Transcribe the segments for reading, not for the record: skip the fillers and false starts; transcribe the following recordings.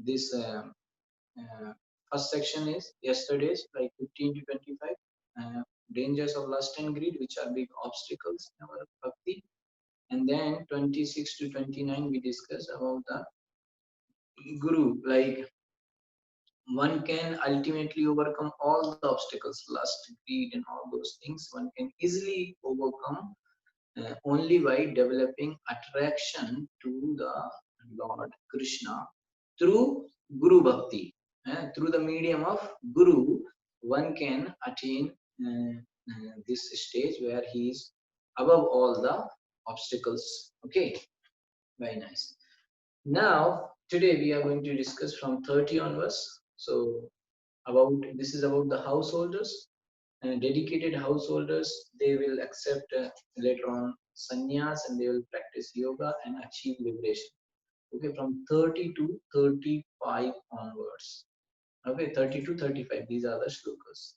this first section is yesterday's, like 15 to 25, dangers of lust and greed, which are big obstacles in our bhakti. And then 26 to 29, we discuss about the guru, like one can ultimately overcome all the obstacles, lust, greed, and all those things. One can easily overcome only by developing attraction to the Lord Krishna through Guru Bhakti. Through the medium of Guru, one can attain this stage where he is above all the obstacles. Okay, very nice. Now, today we are going to discuss from 30 onwards. So, about this is about the householders. Dedicated householders, they will accept later on sannyas, and they will practice yoga and achieve liberation. Okay, from 30 to 35 onwards. Okay, 30 to 35, these are the shlokas.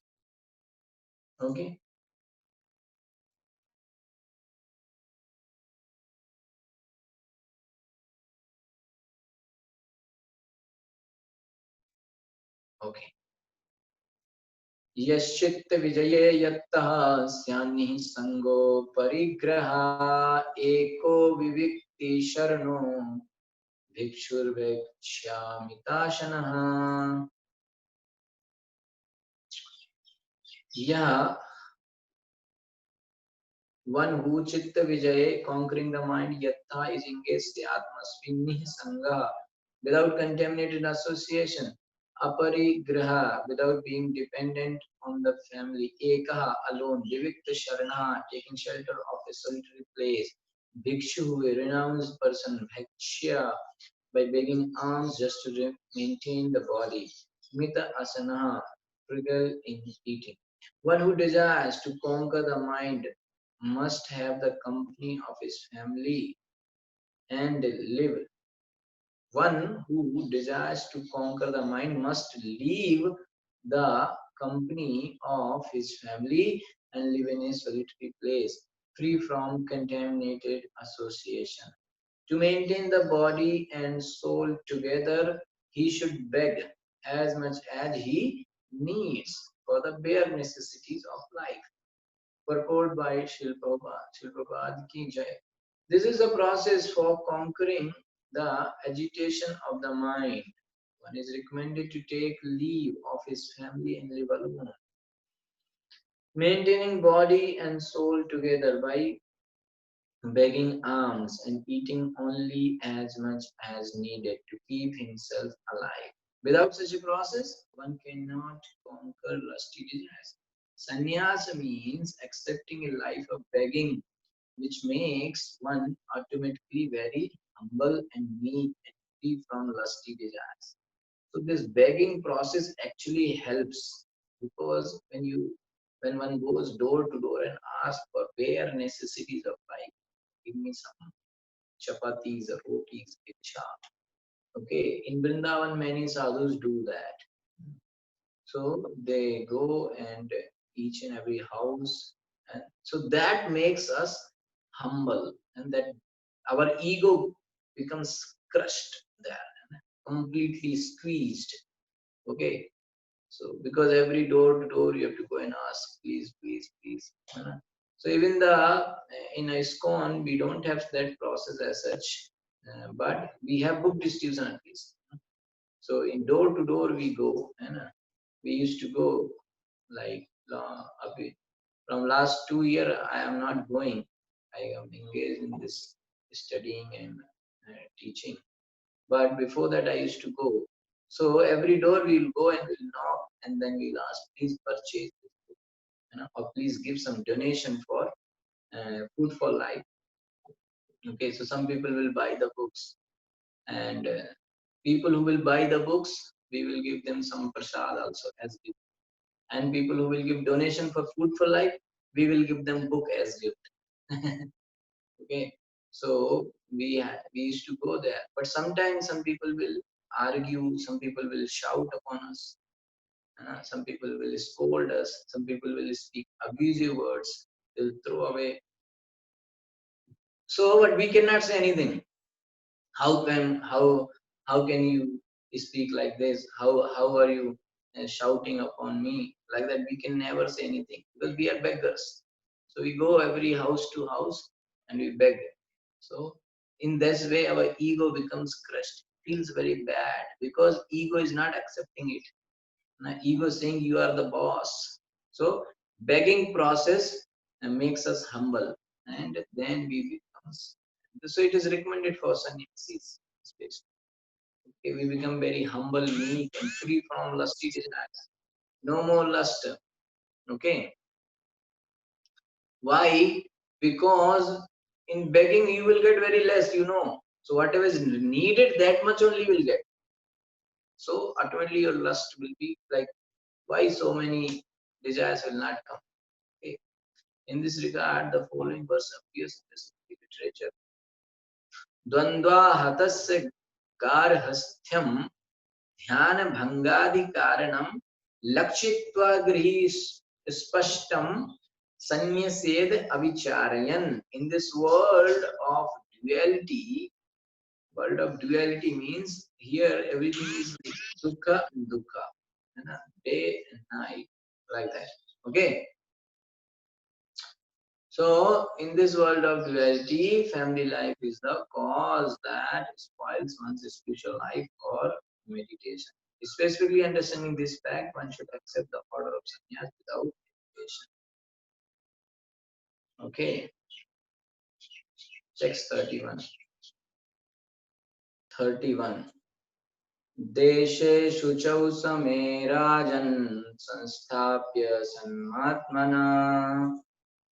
Okay, okay. यश्चित्त विजये यत्तः स्यान्निः संगो परिग्रह एको विविक्ति शरणो भिक्षुर्वेक्ष्यामिताशनः. Yeah, one who chitta vijay, conquering the mind, yattha is engaged atmasvinnih sangha, without contaminated association, aparigraha, without being dependent on the family, ekaha, alone, vivikta sharana, taking shelter of a solitary place, bhikshu, a renounced person, bhakshya, by begging alms just to maintain the body, mita asana, frugal in eating. One who desires to conquer the mind must have the company of his family and live. One who desires to conquer the mind must leave the company of his family and live in a solitary place, free from contaminated association. To maintain the body and soul together, he should beg as much as he needs for the bare necessities of life. Purport by Shilprabad Ki Jai. This is a process for conquering the agitation of the mind. One is recommended to take leave of his family and live alone. Maintaining body and soul together by begging alms and eating only as much as needed to keep himself alive. Without such a process, one cannot conquer lusty desires. Sannyasa means accepting a life of begging, which makes one automatically very humble and meek and free from lusty desires. So this begging process actually helps, because when one goes door to door and asks for bare necessities of life, give me some chapatis or rotis, icha. Okay, in Vrindavan, many sadhus do that. So they go and each and every house, and so that makes us humble, and that our ego becomes crushed there, completely squeezed. Okay, so because every door to door you have to go and ask, please, please, please. So even in ISKCON we don't have that process as such, but we have book distribution at least. So in door to door we go, and we used to go like from last 2 years. I am not going. I am engaged in this studying and teaching. But before that, I used to go. So every door we'll go and we'll knock, and then we'll ask, please purchase this book, or please give some donation for food for life. Okay, so some people will buy the books, and people who will buy the books, we will give them some prasad also as gift. And people who will give donation for food for life, we will give them book as gift. Okay, so we used to go there, but sometimes some people will argue, some people will shout upon us, some people will scold us, some people will speak abusive words, they'll throw away. So but we cannot say anything. How can you speak like this? How are you shouting upon me? Like that, we can never say anything because we are beggars. So we go every house to house and we beg. So in this way, our ego becomes crushed. Feels very bad because ego is not accepting it. Now, ego saying you are the boss. So begging process makes us humble, and then we becomes. So it is recommended for sannyasis, especially. Okay, we become very humble, meek, and free from lusty desires. No more lust. Okay, why? Because in begging you will get very less, you know. So whatever is needed, that much only you will get. So ultimately your lust will be like, why so many desires will not come? Okay. In this regard, the following verse appears in the Sanskrit literature. Dvandva hatasya garhasthyam ध्यान भंगादि कारणम लक्षित्वा गृही स्पष्टम संन्यसेद अविचारयन. In this world of duality means here everything is dukkha and dukkha, day and night, like that. Okay. So, in this world of duality, family life is the cause that spoils one's spiritual life or meditation. Specifically understanding this fact, one should accept the order of sannyas without hesitation. Okay, text 31. 31. देशे शुचौ समे राजन् संस्थाप्य सन्मात्मना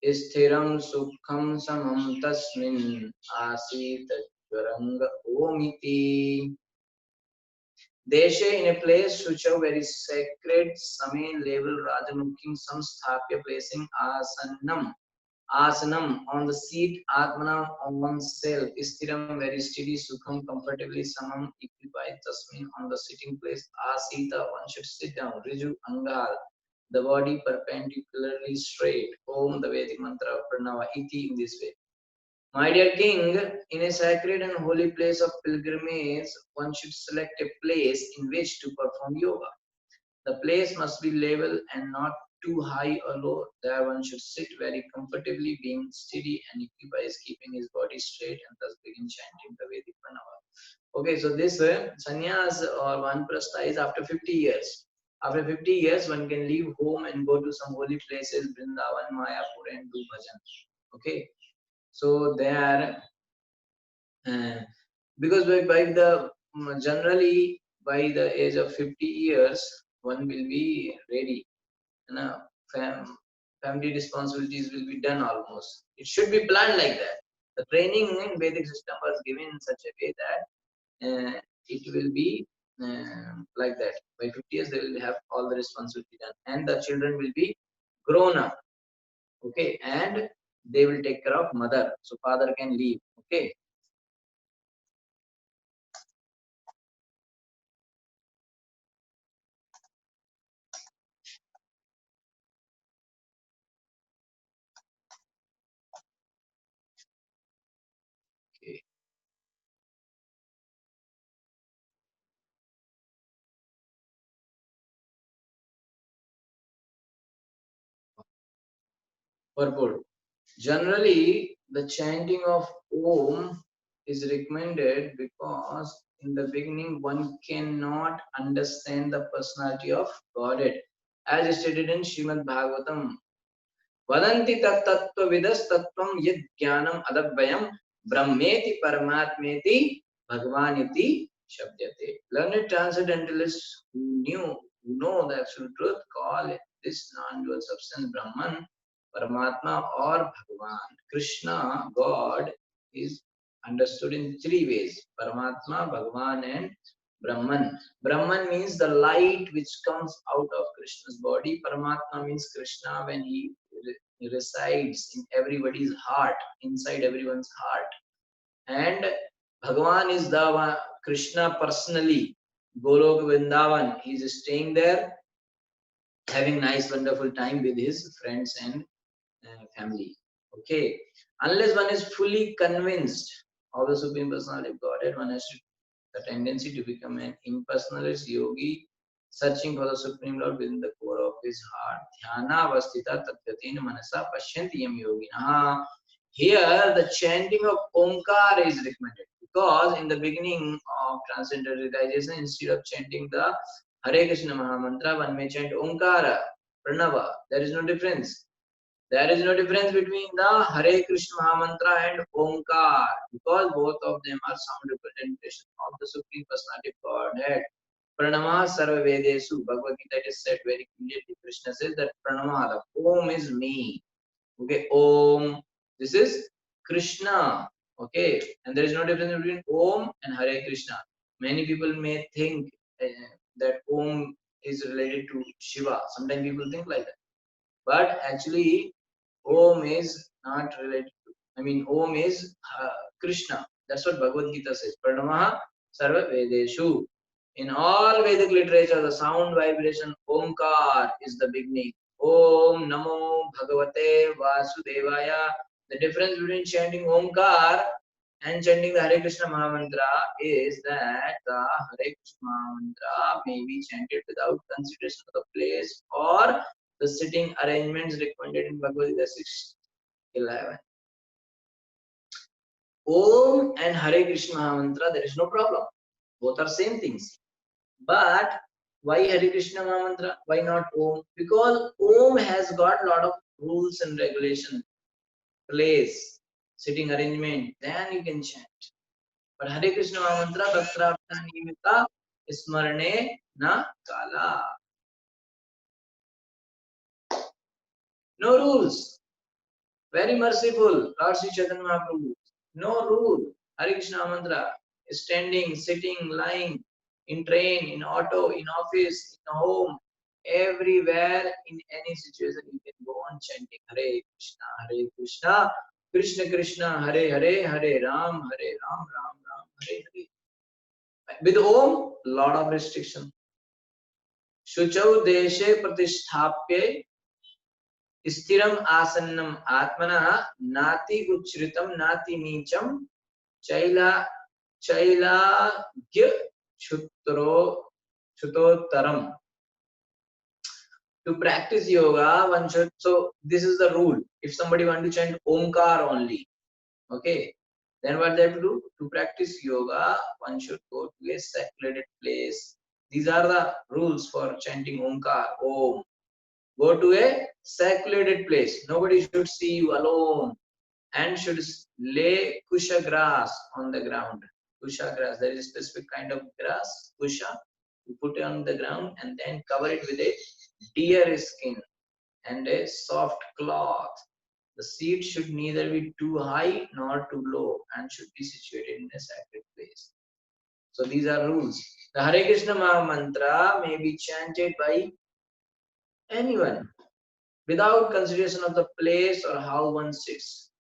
स्थिरं सुखं समं तस्मिन् आसीत् ज्वरंग ओमिति. Deshe, in a place, Shucha, very sacred, Same, level, Rajanukking, Samsthapya, placing Asanam, on the seat, Atmanam, on oneself, Isthiram, very steady, Sukham, comfortably, Samam, equipied, Tasmin, on the sitting place, Asita, one should sit down, Riju, Angal, the body perpendicularly straight, Om, the Vedic mantra of Pranava, Iti, in this way. My dear king, in a sacred and holy place of pilgrimage, one should select a place in which to perform yoga. The place must be level and not too high or low. There one should sit very comfortably, being steady and equipoised, keeping his body straight, and thus begin chanting the Vedic pranava. Okay, so this sannyas or vanprastha is after 50 years. After 50 years, one can leave home and go to some holy places, Vrindavan, Mayapur, and do bhajan. Okay, so there, because by the generally by the age of 50 years, one will be ready. You know, family responsibilities will be done almost. It should be planned like that. The training in Vedic system was given in such a way that it will be like that. By 50 years, they will have all the responsibility done, and the children will be grown up. Okay, and they will take care of mother, so father can leave. Okay. Okay. Purport. Generally, the chanting of Om is recommended because in the beginning one cannot understand the personality of Godhead. As stated in Srimad Bhagavatam, Vadanti tattvavidas tattvam yad jnanam adabhyam brahmeti paramatmeti bhagavaniti shabdyate. Learned transcendentalists who know the absolute truth, call this non-dual substance Brahman, Paramatma, or Bhagavan. Krishna, God, is understood in three ways: Paramatma, Bhagavan, and Brahman. Brahman means the light which comes out of Krishna's body. Paramatma means Krishna when he resides in everybody's heart, inside everyone's heart. And Bhagavan is the one, Krishna personally. Golok Vrindavan, he is staying there, having nice, wonderful time with his friends and family. Okay, unless one is fully convinced of the Supreme Personality of Godhead, one has to The tendency to become an impersonalist yogi, searching for the Supreme Lord within the core of his heart. Dhyana avastita tatyatina manasa pashyanti yam yogina. Here, the chanting of Omkar is recommended because in the beginning of transcendental realization, instead of chanting the Hare Krishna Mahamantra, one may chant Omkara, Pranava. There is no difference. There is no difference between the Hare Krishna Mahamantra and Omkar because both of them are sound representation of the Supreme Personality of Godhead. Pranama Sarva Vedesu, Bhagavad Gita, it is said very clearly. Krishna says that Pranama, the Om is me. Okay, Om, this is Krishna. Okay, and there is no difference between Om and Hare Krishna. Many people may think that Om is related to Shiva. Sometimes people think like that. But actually, Om is not related to, Om is Krishna. That's what Bhagavad Gita says. Pranamaha Sarva Vedeshu. In all Vedic literature, the sound vibration Omkar is the beginning. Om Namo Bhagavate Vasudevaya. The difference between chanting Omkar and chanting the Hare Krishna Mahamantra is that the Hare Krishna Mahamantra may be chanted without consideration of the place or the sitting arrangements recommended in Bhagavad Gita 6:11. Om and Hare Krishna Mahamantra, there is no problem. Both are same things. But why Hare Krishna Mahamantra? Why not Om? Because Om has got a lot of rules and regulations, place, sitting arrangement, then you can chant. But Hare Krishna Mahamantra, Bhaktarabdha Nimita, Smarane Na Kala. No rules. Very merciful, Lord Sri Chaitanya Mahaprabhu. No rule. Hare Krishna Mantra. Standing, sitting, lying, in train, in auto, in office, in home, everywhere, in any situation, you can go on chanting Hare Krishna, Krishna Krishna, Hare Hare, Hare Ram, Ram Ram, Hare Hare. With Om, lot of restriction. Shuchau Deshe Pratisthapye स्थिरम आसन्नम आत्मनः नाति उच्छ्रितम नाति नीचम चैला चैलाग्य क्षुतोत्तरम. To practice yoga, one should, so this is the rule. If somebody want to chant Omkar only, okay, then what they have to do? To practice yoga, one should go to a secluded place. These are the rules for chanting Omkar, Om. Go to a secluded place. Nobody should see you alone and should lay kusha grass on the ground. Kusha grass, there is a specific kind of grass, kusha. You put it on the ground and then cover it with a deer skin and a soft cloth. The seat should neither be too high nor too low and should be situated in a sacred place. So these are rules. The Hare Krishna Maha Mantra may be chanted by anyone without consideration of the place or how one sits.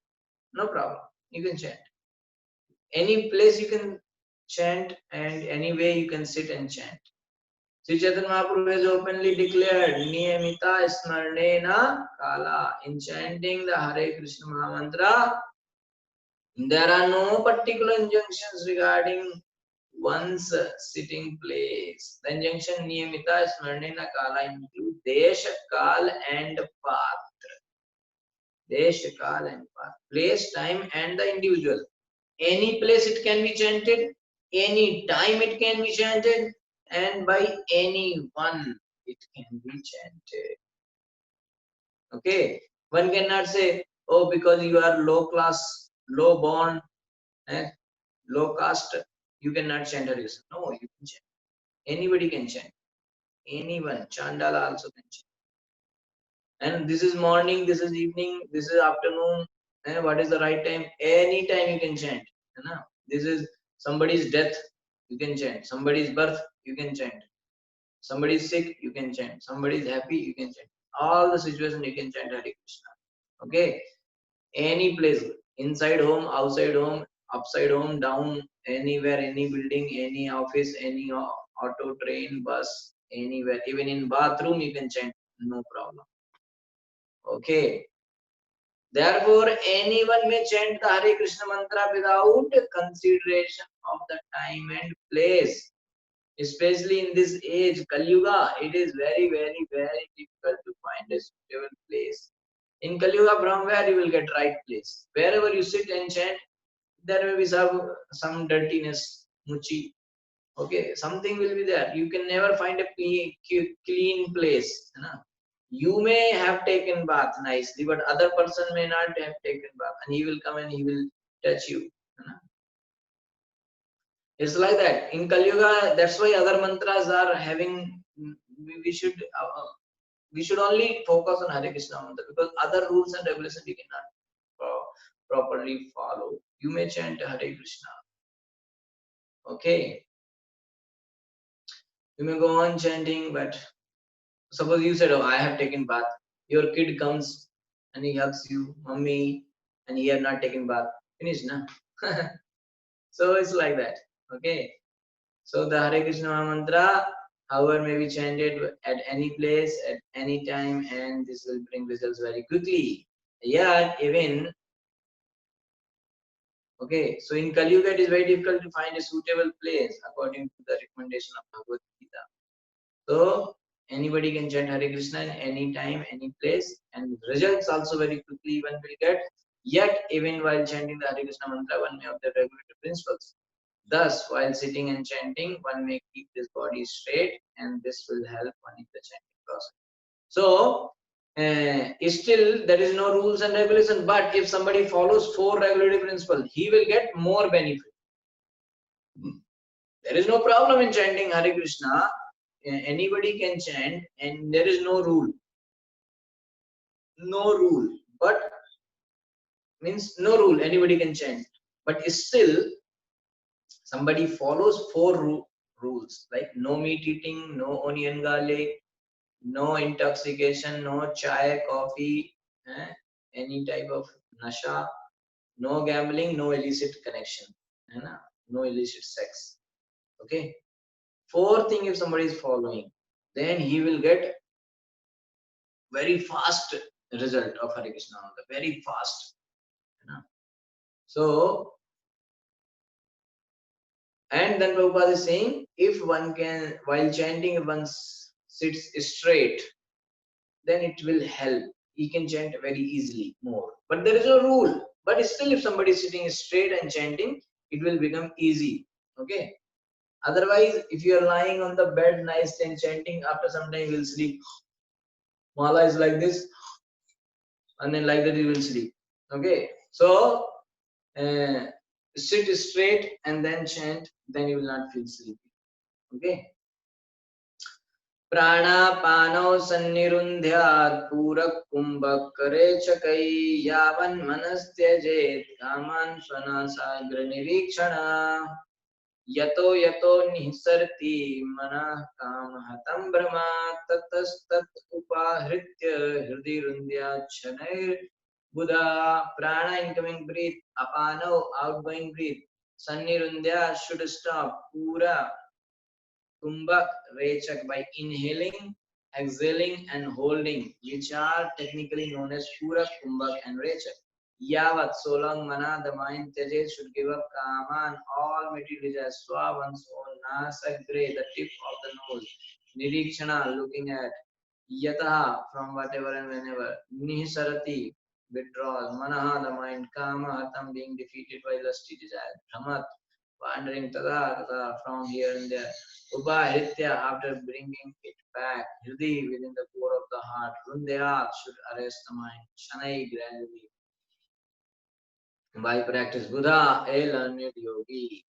No problem. You can chant. Any place you can chant and any way you can sit and chant. Sri Chaitanya Mahaprabhu has openly declared Niyamita Smarnena Kala. In chanting the Hare Krishna Mahamantra, there are no particular injunctions regarding one's sitting place. The injunction Niyamita Smarnena Kala include Desha, Kal and Patra. Desha, Kal and Patra. Place, time and the individual. Any place it can be chanted, any time it can be chanted, and by anyone it can be chanted. Okay, one cannot say, oh, because you are low class, low born, low caste, you cannot chant Hare Krishna. No, you can chant. Anybody can chant. Anyone, Chandala also can chant. And this is morning, this is evening, this is afternoon, and what is the right time? Any time you can chant. This is somebody's death, you can chant. Somebody's birth, you can chant. Somebody is sick, you can chant. Somebody is happy, you can chant. All the situations you can chant Hare Krishna. Okay? Any place, inside home, outside home, upside home, down, anywhere, any building, any office, any auto, train, bus, anywhere. Even in bathroom, you can chant. No problem. Okay. Therefore, anyone may chant the Hare Krishna mantra without consideration of the time and place. Especially in this age, Kali Yuga, it is very, very, very difficult to find a suitable place. In Kali Yuga, from where you will get right place? Wherever you sit and chant, there may be some dirtiness, muchi. Okay, something will be there. You can never find a clean place. You know? You may have taken bath nicely, but other person may not have taken bath, and he will come and he will touch you. You know? It's like that. In Kali Yuga, that's why other mantras are having. We should only focus on Hare Krishna mantra because other rules and regulations we cannot properly follow. You may chant Hare Krishna. Okay, you may go on chanting, but suppose you said, "Oh, I have taken bath." Your kid comes and he hugs you, "Mommy," and he had not taken bath. Finish, na? So it's like that. Okay. So the Hare Krishna mantra, however, may be chanted at any place, at any time, and this will bring results very quickly. Yet, even okay, so in Kali Yuga, it is very difficult to find a suitable place according to the recommendation of Bhagavad Gita. So anybody can chant Hare Krishna in any time, any place, and results also very quickly one will get. Yet, even while chanting the Hare Krishna mantra, one may observe regulatory principles. Thus, while sitting and chanting, one may keep this body straight, and this will help one in the chanting process. So, still there is no rules and regulation. But if somebody follows 4 regulatory principles, he will get more benefit. There is no problem in chanting Hare Krishna. Anybody can chant, and there is no rule. No rule. But means no rule. Anybody can chant. But still, somebody follows 4 rules like no meat eating, no onion garlic, no intoxication, no chai, coffee, any type of nasha, no gambling, no illicit connection, no illicit sex. Okay. 4 thing if somebody is following, then he will get very fast result of Hare Krishna, very fast. So, and then Prabhupada is saying, if one can, while chanting, if one sits straight, then it will help. He can chant very easily more. But there is no rule. But still, if somebody is sitting straight and chanting, it will become easy. Okay. Otherwise, if you are lying on the bed nice and chanting, after some time you will sleep. Mala is like this, and then like that you will sleep. Okay. So uh, sit straight and then chant, then you will not feel sleepy. Okay. प्राणापानौ सन्निरुन्ध्यात् पूरकुम्भकरे चकै यावन्मनस्त्यजेत् कामान् स्वनासाग्रनिरीक्षण यतो यतो निःसरति मनः कामहतं भ्रमात् ततस्तत् उपाहृत्य हृदि रुन्द्यात् शनैर्बुधा prana incoming breath apano outgoing breath sannirundhya should stop pura Kumbhak Rechak by inhaling, exhaling, and holding, which are technically known as Pura, Kumbhak, and Rechak. Yavat, so long mana, the mind Tejas should give up Kaman, all material desires, Swa, one's own, Nasagre, the tip of the nose, Nirikshana, looking at, Yataha, from whatever and whenever, Nihisarati, withdrawal, Manaha, the mind, Kama, Hatam, being defeated by lusty desire, Brahmat, wandering tada, tada, from here and there. Upahritya, after bringing it back, Hridi, within the core of the heart, Rundayat should arrest the mind, Shanai gradually. By practice, Buddha, a learned yogi.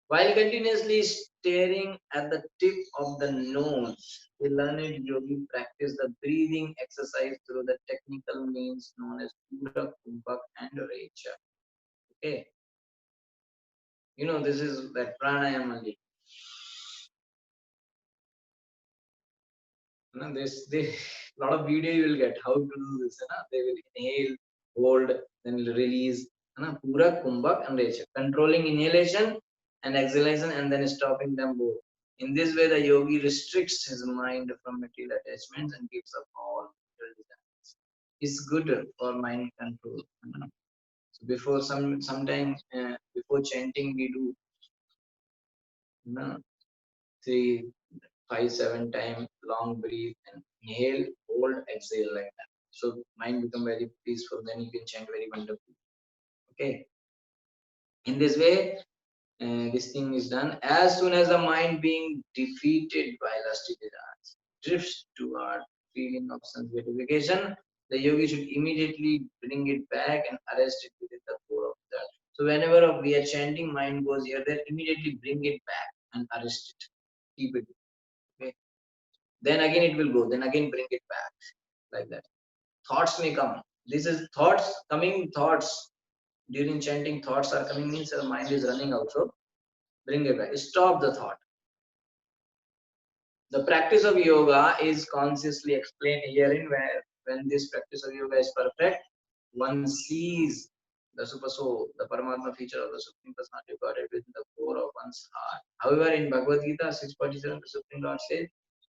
While continuously staring at the tip of the nose, a learned yogi practice the breathing exercise through the technical means known as Pura, Kumbhak, and Recha. Okay. You know, this is that pranayama. This lot of video you will get how to do this. They will inhale, hold, then release. Pura, Kumbhak, and Recha. Controlling inhalation and exhalation and then stopping them both. In this way, the yogi restricts his mind from material attachments and gives up all material desires. is good for mind control. So before sometimes before chanting we do, you know, 3, 5, 7 times long breathe and inhale, hold, exhale like that. So mind become very peaceful. Then you can chant very wonderful. Okay. In this way, this thing is done. As soon as the mind being defeated by lusty desires drifts toward feeling of sense gratification, the yogi should immediately bring it back and arrest it within the core of that. So whenever we are chanting, mind goes here, then immediately bring it back and arrest it. Keep it. Okay. Then again it will go. Then again bring it back like that. Thoughts may come. This is thoughts coming. Thoughts during chanting. Thoughts are coming means the mind is running also. Bring it back. Stop the thought. The practice of yoga is consciously explained herein, where when this practice of yoga is perfect, one sees the super soul, the Paramatma feature of the Supreme Personality of Godhead within the core of one's heart. However, in Bhagavad Gita 647, the Supreme Lord says,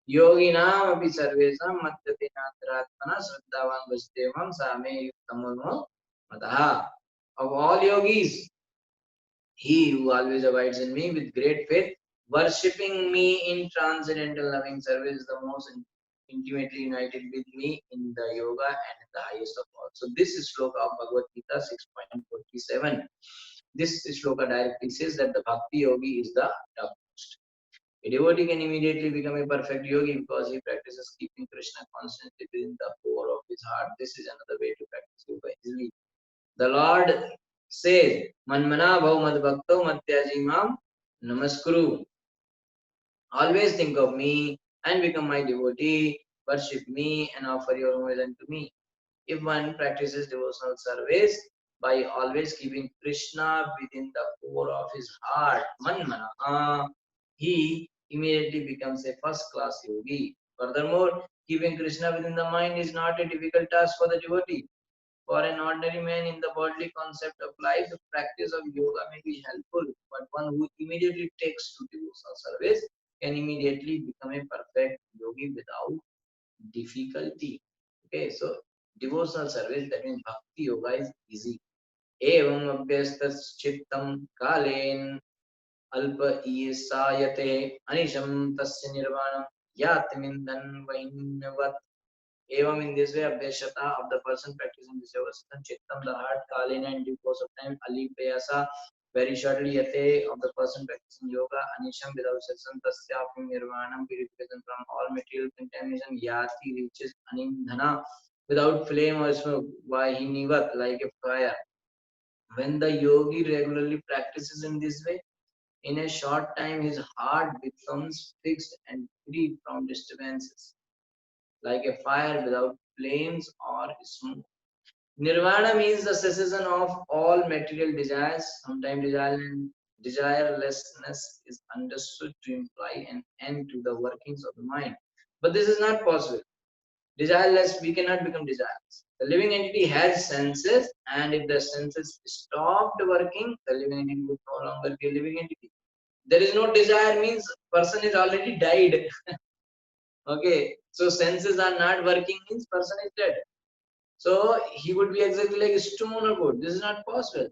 Yoginam api sarvesam madhyatenatratmana sraddhavan vasudevam same yuktamono mataha. Of all yogis, he who always abides in me with great faith, worshipping me in transcendental loving service, is the most intimately united with me in the yoga and in the highest of all. So this is sloka of Bhagavad Gita 6.47. This sloka directly says that the bhakti yogi is the topmost. A devotee can immediately become a perfect yogi because he practices keeping Krishna constantly within the core of his heart. This is another way to practice yoga easily. The Lord says, Manmana bhav mad bhakto matyajimam namaskuru. Always think of me and become my devotee, worship me and offer your homage unto me. If one practices devotional service by always keeping Krishna within the core of his heart, Manmana, he immediately becomes a first class yogi. Furthermore, keeping Krishna within the mind is not a difficult task for the devotee. For an ordinary man in the worldly concept of life, the practice of yoga may be helpful, but one who immediately takes to devotional service can immediately become a perfect yogi without difficulty. Okay, so devotional service, that means bhakti yoga, is easy. Evam abhyastaschitam kalen alpa isayate anisham tasya nirvanam yatmindan vainvat. Evam, in this way, Abhyashata of the person practicing this yoga, Chittam, the heart, Kalina, in due course of time, Alipayasa, very shortly, Yate, of the person practicing yoga, Anisham, without cessation, Tasyapim, Nirvanam, purification from all material contamination, Yati reaches Anindhana, without flame or smoke, Vahinivat, like a fire. When the yogi regularly practices in this way, in a short time, his heart becomes fixed and free from disturbances like a fire without flames or smoke. Nirvana means the cessation of all material desires. Sometimes desirelessness is understood to imply an end to the workings of the mind. But this is not possible. Desireless, we cannot become desireless. The living entity has senses, and if the senses stopped working, the living entity would no longer be a living entity. There is no desire means person is already died. Okay, so senses are not working means person is dead. So he would be exactly like a stone or wood. This is not possible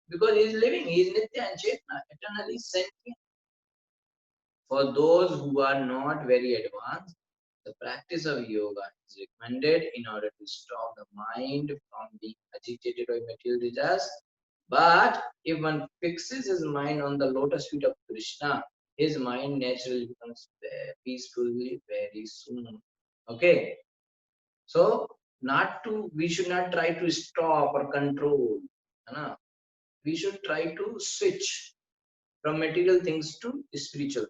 because he is living. He is Nitya and Chetna, eternally sentient. For those who are not very advanced, the practice of yoga is recommended in order to stop the mind from being agitated by material desires. But if one fixes his mind on the lotus feet of Krishna, his mind naturally becomes peacefully very soon. Okay, so not to we should not try to stop or control. We should try to switch from material things to spiritual.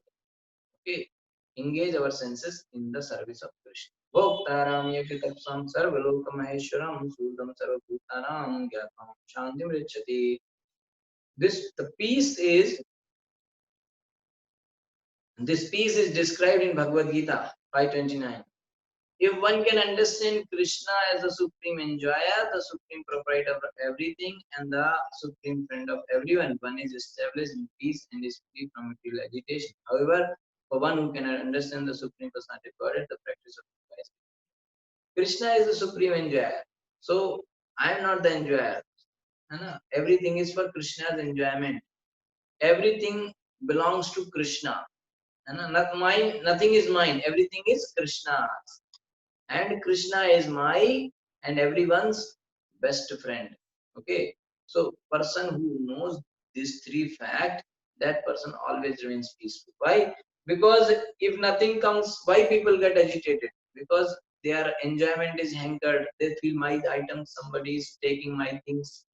Okay, engage our senses in the service of Krishna. Bhoktaram yakitapsam sarvalokamahesh sudam sarvabhutanam gyatam shantim richati. This peace is described in Bhagavad Gita 529. If one can understand Krishna as the supreme enjoyer, the supreme proprietor of everything, and the supreme friend of everyone, one is established in peace and is free from material agitation. However, for one who cannot understand the supreme personality of Godhead, the practice of yoga is. Krishna is the supreme enjoyer. So I am not the enjoyer. है ना? Everything is for Krishna's enjoyment. Everything belongs to Krishna. है ना? Not mine. Nothing is mine. Everything is Krishna's. And Krishna is my and everyone's best friend. Okay, so person who knows these three facts, that person always remains peaceful. Why? Because if nothing comes, why people get agitated? Because their enjoyment is hankered. They feel my items, somebody is taking my things.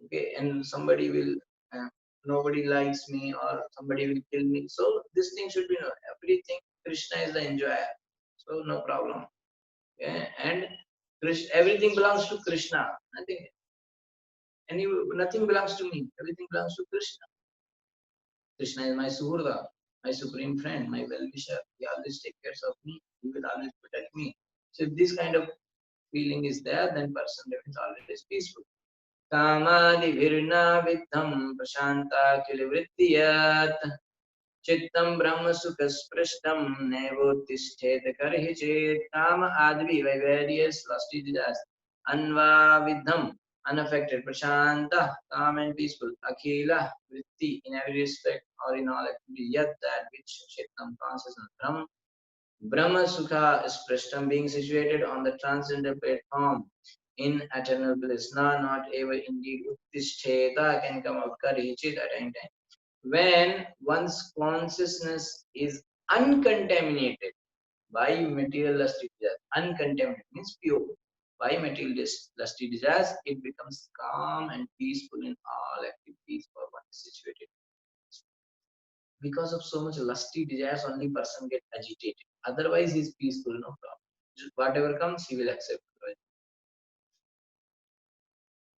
Okay, and somebody will, nobody likes me, or somebody will kill me. So this thing should be no. Everything Krishna is the enjoyer. So no problem. Yeah, and everything belongs to Krishna. Nothing, nothing belongs to me. Everything belongs to Krishna. Krishna is my Suhurda, my supreme friend, my well-wisher. He always takes care of me. He will always protect me. So if this kind of feeling is there, then person remains always peaceful. Kamadi viddham prashanta kilivrittiyat चित्तं ब्रह्म सुख स्पृष्टं नैवोत्तिष्ठेत कर्हि चेत् काम आदि by various lusty desires anvavidham unaffected prashanta calm and peaceful akhila vritti in every respect or in all activity yet that which chittam consciousness brahma sukha sprishtam being situated on the transcendental platform in eternal bliss not ever indeed uttistheta can come out karhi chit at any time when one's consciousness is uncontaminated by material lusty desires. Uncontaminated means pure. By material lusty desires, it becomes calm and peaceful in all activities for one is situated. Because of so much lusty desires, only person get agitated. Otherwise, he's peaceful, no problem. Just whatever comes, he will accept.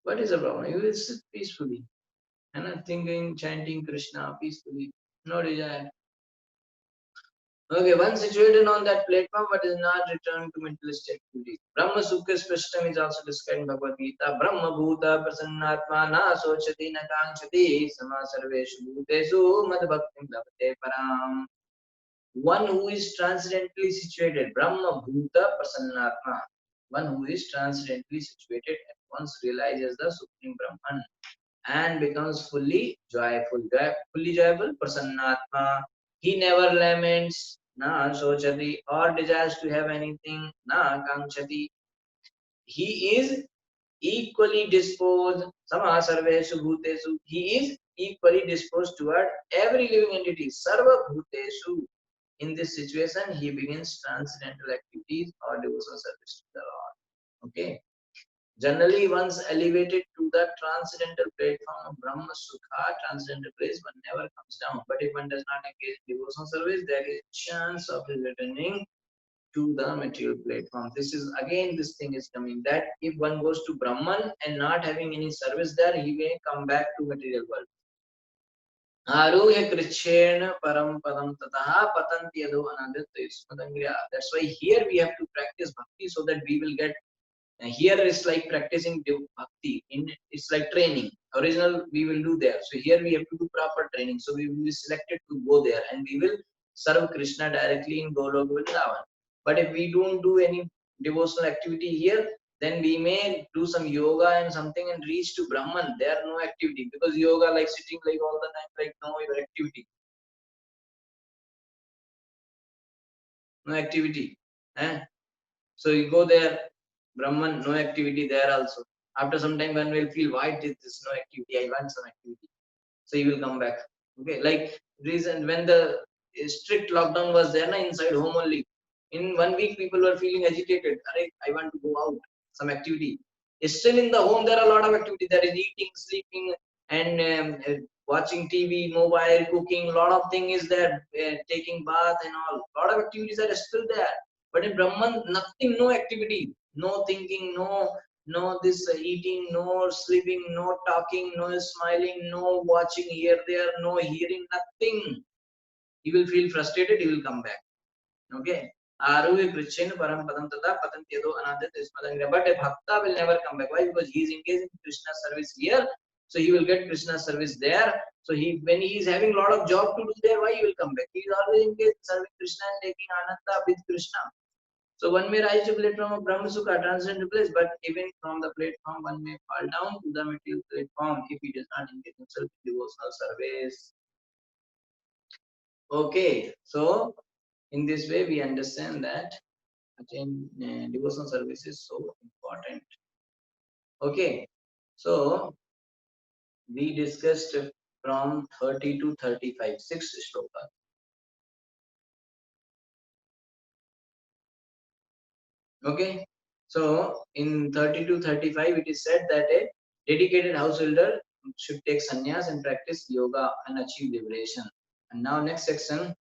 What is the problem? You will sit peacefully and thinking, chanting Krishna peacefully. No desire. Okay, one situated on that platform but is not returned to materialistic activities. Brahma Sukha Spashtam is also described in Bhagavad Gita. Brahma Bhuta Prasannatma Na Sochati Na Kankshati Sama Sarveshu Bhutesu Mad Bhaktim Labhate Param. One who is transcendently situated, Brahma Bhuta Prasannatma. One who is transcendently situated at once realizes the Supreme Brahman and becomes fully joyful. Fully joyful, Prasannatma. He never laments, na sochati, or desires to have anything, na kankshati. He is equally disposed, sama sarveshu bhutesu. He is equally disposed toward every living entity, sarva bhutesu. In this situation, he begins transcendental activities or devotional service to the Lord. Okay. Generally, once elevated to the transcendental platform of Brahma Sukha, transcendental place, one never comes down. But if one does not engage in devotional service, there is chance of his returning to the material platform. This is again, this thing is coming that if one goes to Brahman and not having any service there, he may come back to material world. Aruhya krichena param padam tataha patanti ado anaditya ismadangriya. That's why here we have to practice bhakti so that we will get. Here it's like practicing bhakti. It's like training. Original we will do there. So here we have to do proper training. So we will be selected to go there and we will serve Krishna directly in Golok Vrindavan. But if we don't do any devotional activity here, then we may do some yoga and something and reach to Brahman. There are no activity because yoga like sitting like all the time, like no activity. No activity. Eh? So you go there, Brahman, no activity there also. After some time, one will feel, why did this no activity? I want some activity. So you will come back. Okay, like reason when the strict lockdown was there, na, inside home only. In 1 week, people were feeling agitated. I want to go out, some activity. Still in the home, there are a lot of activity. There is eating, sleeping, and watching TV, mobile, cooking. A lot of things is there. Taking bath and all. A lot of activities are still there. But in Brahman, nothing, no activity, no thinking, no this eating, no sleeping, no talking, no smiling, no watching here, there, no hearing, nothing. He will feel frustrated, he will come back. Okay. Aruhi Krishna Param Padam Tata Patantyado Anadit Ismadangra. But a Bhakta will never come back. Why? Because he is engaged in Krishna service here. So he will get Krishna service there. So when he is having a lot of job to do there, why he will come back? He is always engaged in serving Krishna and taking Ananda with Krishna. So one may rise to platform of Brahma Sukha, transcend place, but even from the platform, one may fall down to the material platform if he does not engage himself in devotional service. Okay, so in this way we understand that devotional service is so important. Okay, so we discussed from 30 to 35, 6 shlokas. Okay, so in 30 to 35, it is said that a dedicated householder should take sannyas and practice yoga and achieve liberation. And now next section,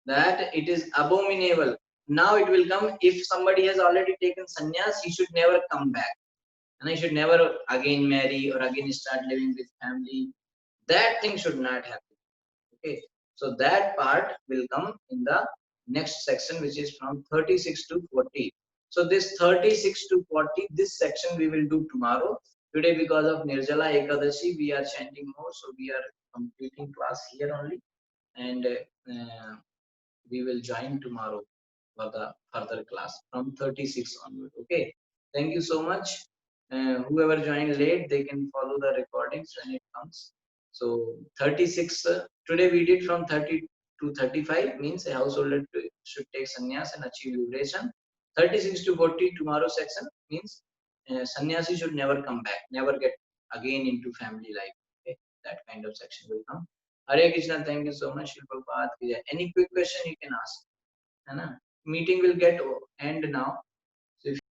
that it is abominable. Now it will come, if somebody has already taken sannyas, he should never come back. And he should never again marry or again start living with family. That thing should not happen. Okay, so that part will come in the next section, which is from 36 to 40. So this 36 to 40, this section we will do tomorrow. Today, because of Nirjala Ekadashi, we are chanting more, so we are completing class here only, and we will join tomorrow for the further class from 36 onward. Okay, thank you so much. Whoever joined late, they can follow the recordings when it comes. So 36, today we did from 30 to 35, means a householder should take sannyas and achieve liberation. 36 to 40, tomorrow section, means sannyasi should never come back, never get again into family life. Okay, that kind of section will come. Hare Krishna, thank you so much. Shri Prabhupada ki jai. Any quick question you can ask. है ना? Meeting will get end now.